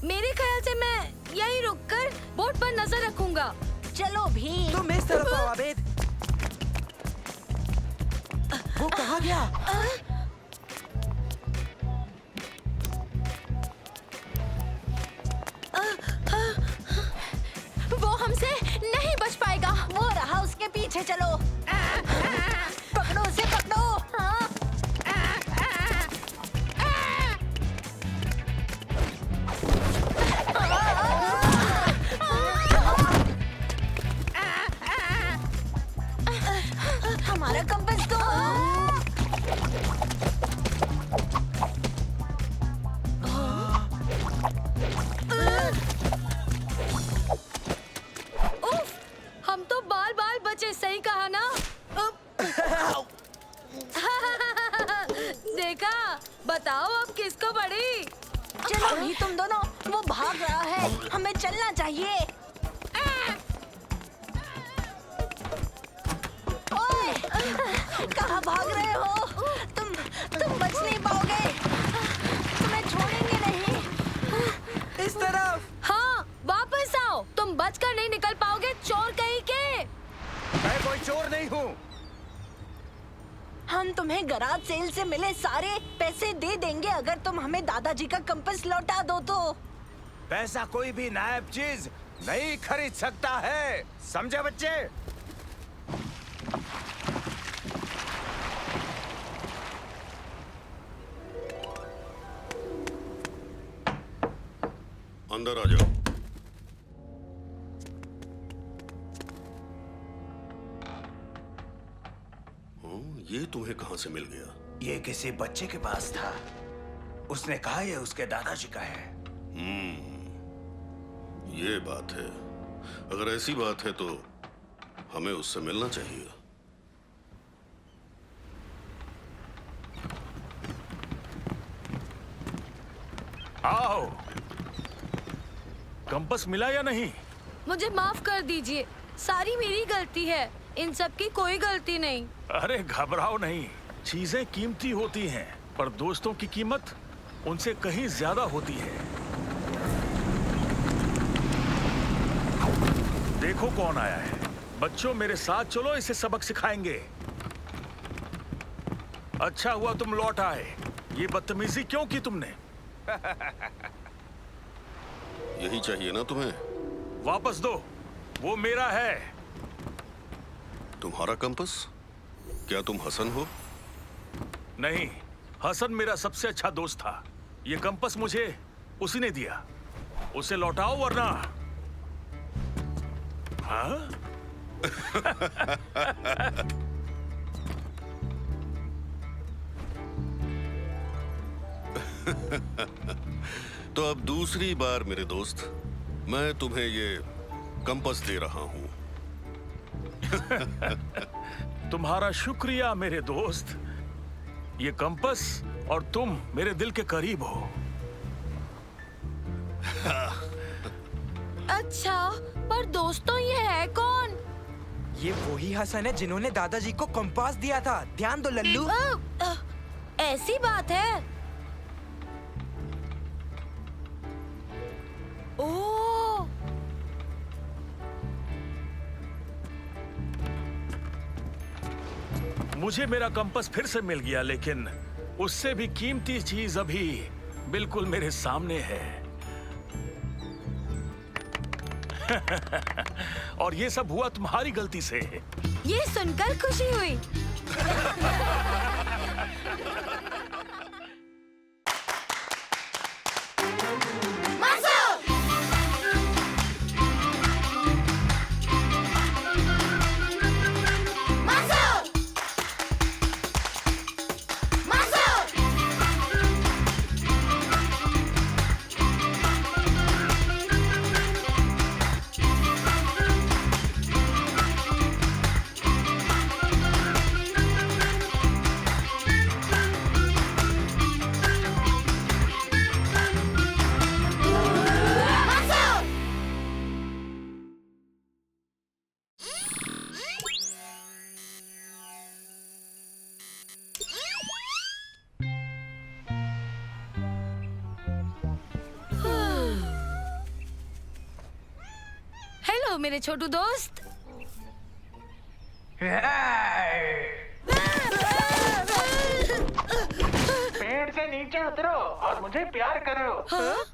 मेरे ख्याल से मैं यहीं रुककर बोट पर नजर रखूंगा। चलो भी। तुम इस तरफ आओ आबेद। वो कहाँ गया? वो हमसे नहीं बच पाएगा। वो रहा, उसके पीछे चलो। पकड़ो उसे, पकड़ो। हमारा कंपास तो उफ, हम तो बाल बाल बचे। सही कहा ना? देखा, बताओ अब किसको पड़ी? चलो भी तुम दोनों, वो भाग रहा है, हमें चलना चाहिए। ओए, कहाँ भाग रहे हो? तुम बच नहीं पाओगे, तुम्हें छोड़ेंगे नहीं। इस तरफ। हाँ, वापस आओ, तुम बचकर नहीं निकल पाओगे, चोर कहीं के। मैं कोई चोर नहीं हूँ। हम तुम्हें गराज सेल से मिले सारे पैसे दे देंगे अगर तुम हमें दादाजी का कंपास लौटा दो तो। पैसा कोई भी नायाब चीज नहीं खरीद सकता है, समझे बच्चे? अंदर आ जाओ। ये तुम्हें कहाँ से मिल गया? ये किसी बच्चे के पास था, उसने कहा ये उसके दादाजी का है। ये बात है। अगर ऐसी बात है तो हमें उससे मिलना चाहिए। आओ, कंपास मिला या नहीं? मुझे माफ कर दीजिए, सारी मेरी गलती है, इन सब की कोई गलती नहीं। अरे घबराओ नहीं, चीजें कीमती होती हैं, पर दोस्तों की कीमत उनसे कहीं ज्यादा होती है। देखो कौन आया है। बच्चों मेरे साथ चलो, इसे सबक सिखाएंगे। अच्छा हुआ तुम लौट आए। ये बदतमीजी क्यों की तुमने? यही चाहिए ना तुम्हें? वापस दो, वो मेरा है। तुम्हारा कंपास? क्या तुम हसन हो? नहीं, हसन मेरा सबसे अच्छा दोस्त था। ये कंपास मुझे उसी ने दिया। उसे लौटाओ वरना। हाँ? तो अब दूसरी बार मेरे दोस्त, मैं तुम्हें ये कंपास दे रहा हूं। तुम्हारा शुक्रिया मेरे दोस्त। ये कंपास और तुम मेरे दिल के करीब हो। अच्छा, पर दोस्तों ये है कौन? ये वही हसन है जिन्होंने दादाजी को कंपास दिया था। ध्यान दो लल्लू। ऐसी बात है। ओह, मुझे मेरा कंपास फिर से मिल गया, लेकिन उससे भी कीमती चीज अभी बिल्कुल मेरे सामने है। और ये सब हुआ तुम्हारी गलती से। ये सुनकर खुशी हुई। हेलो मेरे छोटू दोस्त। पेड़ से नीचे उतरो और मुझे प्यार करो। हाँ?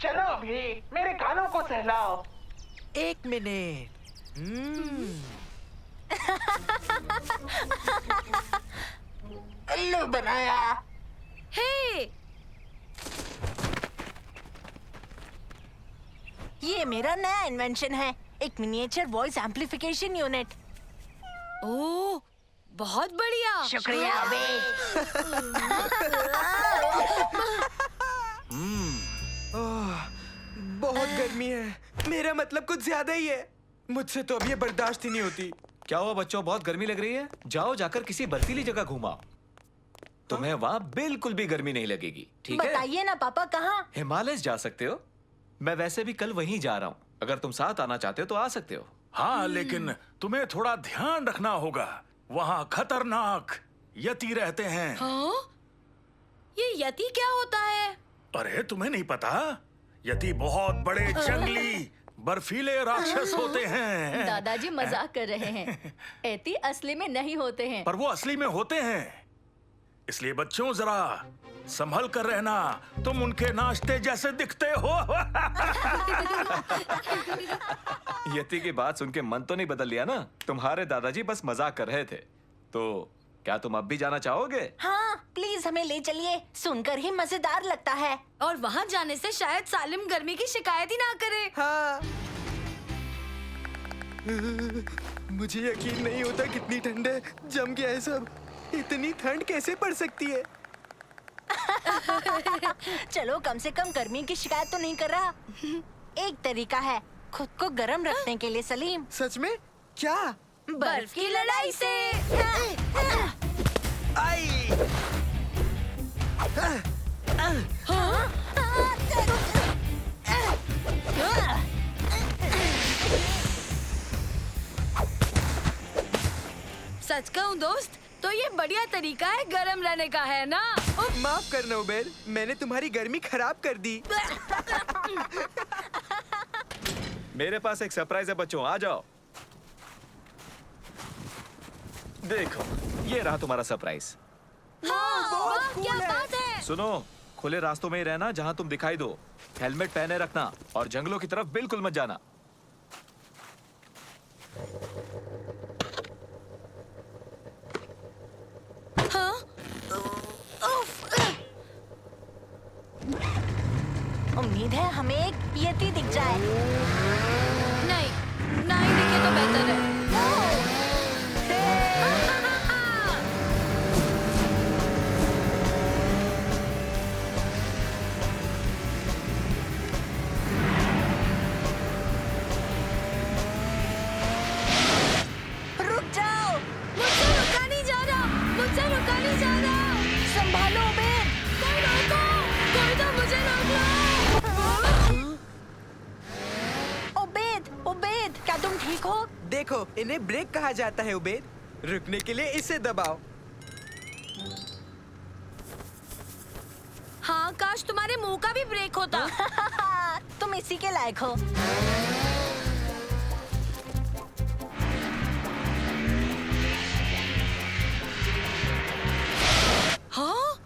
चलो अभी मेरे कानों को सहलाओ। 1 मिनट। उल्लू बनाया। हे, ये मेरा नया इन्वेंशन है, एक मिनिएचर वॉइस एम्प्लीफिकेशन यूनिट। ओह, बहुत बढ़िया। शुक्रिया अबे। बहुत गर्मी है। मेरा मतलब कुछ ज्यादा ही है। मुझसे तो अब ये बर्दाश्त ही नहीं होती। क्या हुआ बच्चों, बहुत गर्मी लग रही है? जाओ जाकर किसी बर्फीली जगह घूमाओ। तुम्हें वहाँ बिल्कुल भी गर्मी नहीं लगेगी, ठीक है? बताइए ना पापा, कहाँ? हिमालय जा सकते हो। मैं वैसे भी कल वहीं जा रहा हूँ। अगर तुम साथ आना चाहते हो तो आ सकते हो। हाँ, लेकिन तुम्हें थोड़ा ध्यान रखना होगा। वहाँ खतरनाक यति रहते हैं। हाँ? ये यति क्या होता है? अरे तुम्हें नहीं पता? यति बहुत बड़े जंगली बर्फीले राक्षस होते हैं। दादाजी मजाक कर रहे हैं। यति असली में नहीं होते हैं। पर वो असली में होते हैं। इसलिए बच्चों जरा संभल कर रहना। तुम उनके नाश्ते जैसे दिखते हो। यति की बात सुन के मन तो नहीं बदल लिया ना? तुम्हारे दादाजी बस मजाक कर रहे थे। तो क्या तुम अब भी जाना चाहोगे? हाँ, प्लीज हमें ले चलिए। सुनकर ही मजेदार लगता है। और वहाँ जाने से शायद सालिम गर्मी की शिकायत ही ना करे। हाँ। मुझे यकीन नहीं होता कितनी ठंड है। जम गया है सब। इतनी ठंड कैसे पड़ सकती है? चलो, कम से कम गर्मी की शिकायत तो नहीं कर रहा। एक तरीका है खुद को गर्म रखने के लिए सलीम। सच में? क्या? बर्फ की लड़ाई से। आई। सच कहूँ दोस्त, तो ये बढ़िया तरीका है गरम रहने का, है ना? माफ करना उबेर, मैंने तुम्हारी गर्मी खराब कर दी। मेरे पास एक सरप्राइज है बच्चों, आ जाओ। देखो, ये रहा तुम्हारा सरप्राइज। वाह, क्या बात है। सुनो, खुले रास्तों में ही रहना जहां तुम दिखाई दो। हेलमेट पहने रखना और जंगलों की तरफ बिल्कुल मत जाना। हाँ? उम्मीद है हमें एक यति दिख जाए। नहीं, नहीं दिखे तो बेहतर है। रुक जाओ। मुझसे रुका नहीं जा रहा, मुझसे रुका नहीं जा रहा। संभालो बेन। कोई रोको, कोई तो मुझे रोक लो। उबेद, उबेद, क्या तुम ठीक हो? देखो, इन्हें ब्रेक कहा जाता है उबेद। रुकने के लिए इसे दबाओ। हाँ, काश तुम्हारे मुंह का भी ब्रेक होता। तुम इसी के लायक हो। हाँ?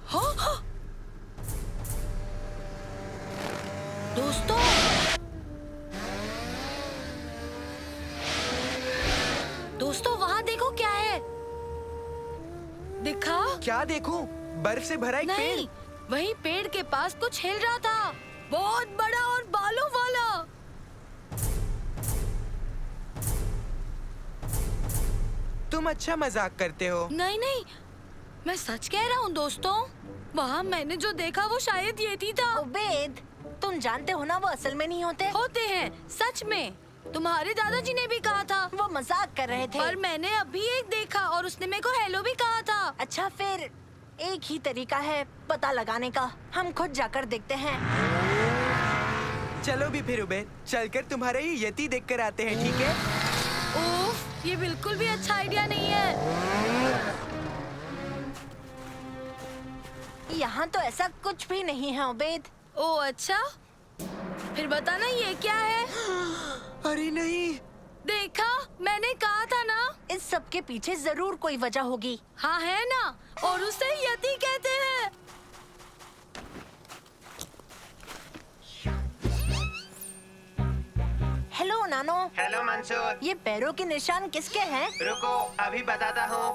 हाँ? दोस्तों, दोस्तों वहाँ देखो क्या है। दिखा? क्या देखूं? बर्फ से भरा एक पेड़। नहीं, वहीं पेड़ के पास कुछ हिल रहा था, बहुत बड़ा और बालों वाला। तुम अच्छा मजाक करते हो। नहीं नहीं, मैं सच कह रहा हूँ दोस्तों। वहाँ मैंने जो देखा वो शायद यती था। उबेद, तुम जानते हो ना वो असल में नहीं होते। होते हैं, सच में। तुम्हारे दादाजी ने भी कहा था। वो मजाक कर रहे थे। पर मैंने अभी एक देखा और उसने मेरे को हेलो भी कहा था। अच्छा, फिर एक ही तरीका है पता लगाने का। हम खुद जाकर देखते हैं। चलो भी फिर उबेद, चलकर तुम्हारा ये यति देखकर आते हैं, ठीक है? उफ, ये बिल्कुल भी अच्छा आइडिया नहीं है। यहाँ तो ऐसा कुछ भी नहीं है उबेद। ओ अच्छा, फिर बताना ये क्या है? अरे नहीं, देखा, मैंने कहा था ना। इस सब के पीछे जरूर कोई वजह होगी। हाँ है ना, और उसे यति कहते हैं। हेलो नानो। हेलो मंसूर। ये पैरों के निशान किसके हैं? रुको, अभी बताता हूँ।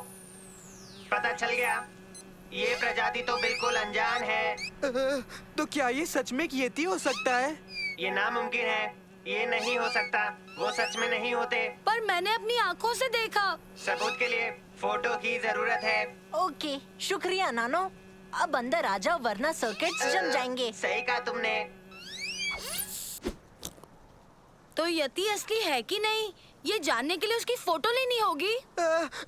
पता चल गया, ये प्रजाति तो बिल्कुल अनजान है। तो क्या ये सच में यति हो सकता है? ये नामुमकिन है, ये नहीं हो सकता। वो सच में नहीं होते। पर मैंने अपनी आँखों से देखा। सबूत के लिए फोटो की जरूरत है। ओके, शुक्रिया नानो। अब अंदर आ जाओ वरना सर्किट्स जम जाएंगे। सही कहा तुमने। तो यति असली है कि नहीं, ये जानने के लिए उसकी फोटो लेनी होगी।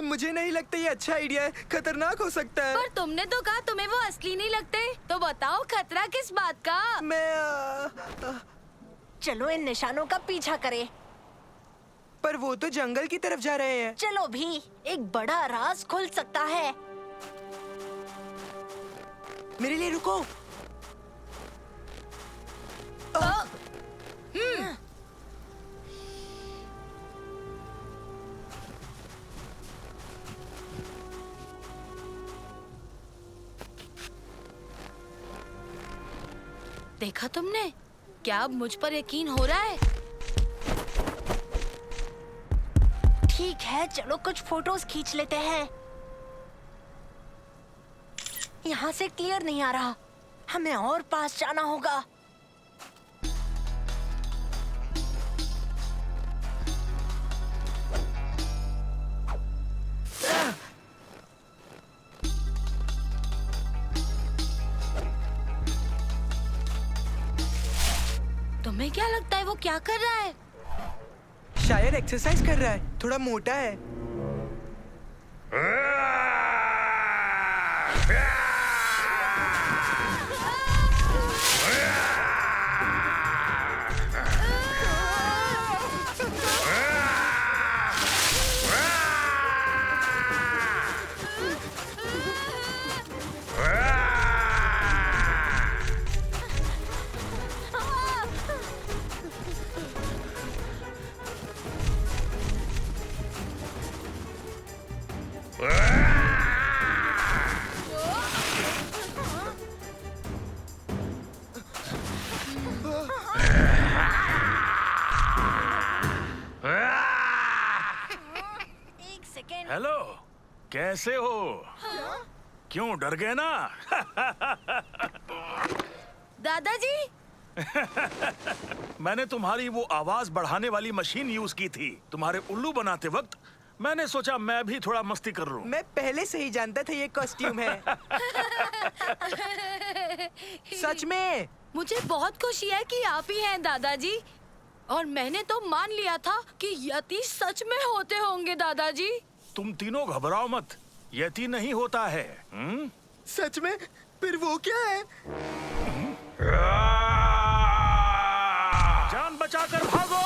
मुझे नहीं लगता ये अच्छा आइडिया है, खतरनाक हो सकता है। पर तुमने तो कहा तुम्हें वो असली नहीं लगते, तो बताओ खतरा किस बात का? चलो इन निशानों का पीछा करें। पर वो तो जंगल की तरफ जा रहे हैं। चलो भी, एक बड़ा राज खुल सकता है। मेरे लिए रुको। देखा तुमने? क्या अब मुझ पर यकीन हो रहा है? ठीक है, चलो कुछ फोटोज खींच लेते हैं। यहाँ से क्लियर नहीं आ रहा, हमें और पास जाना होगा। तुम्हें क्या लगता है वो क्या कर रहा है? शायद एक्सरसाइज कर रहा है, थोड़ा मोटा है। कैसे हो? क्यों डर गए ना? दादाजी, मैंने तुम्हारी वो आवाज बढ़ाने वाली मशीन यूज की थी तुम्हारे उल्लू बनाते वक्त। मैंने सोचा मैं भी थोड़ा मस्ती कर लूं। मैं पहले से ही जानता था ये कॉस्ट्यूम है। सच में मुझे बहुत खुशी है कि आप ही हैं दादाजी। और मैंने तो मान लिया था कि यति सच में होते होंगे दादाजी। तुम तीनों घबराओ मत, यति नहीं होता है। सच में? फिर वो क्या है? जान बचाकर भागो।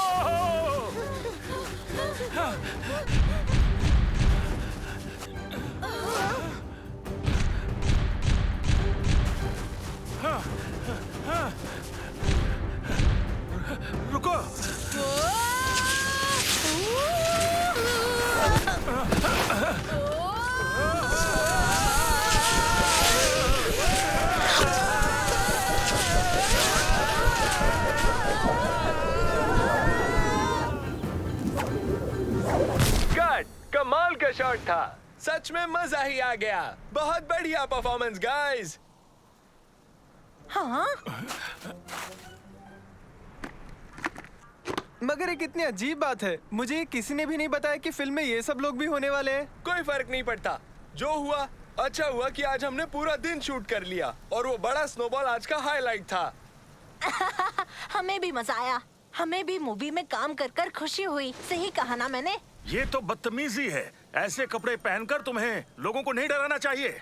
रुको। कमाल का शॉट था। सच में मजा ही आ गया। बहुत बढ़िया परफॉर्मेंस गाइस। हाँ? मगर एक इतनी अजीब बात है, मुझे किसी ने भी नहीं बताया कि फिल्म में ये सब लोग भी होने वाले हैं। कोई फर्क नहीं पड़ता, जो हुआ अच्छा हुआ कि आज हमने पूरा दिन शूट कर लिया और वो बड़ा स्नोबॉल आज का हाईलाइट था। हमें भी मजा आया। हमें भी मूवी में काम कर कर खुशी हुई। सही कहा ना मैंने? ये तो बदतमीजी है। ऐसे कपड़े पहनकर तुम्हें लोगों को नहीं डराना चाहिए।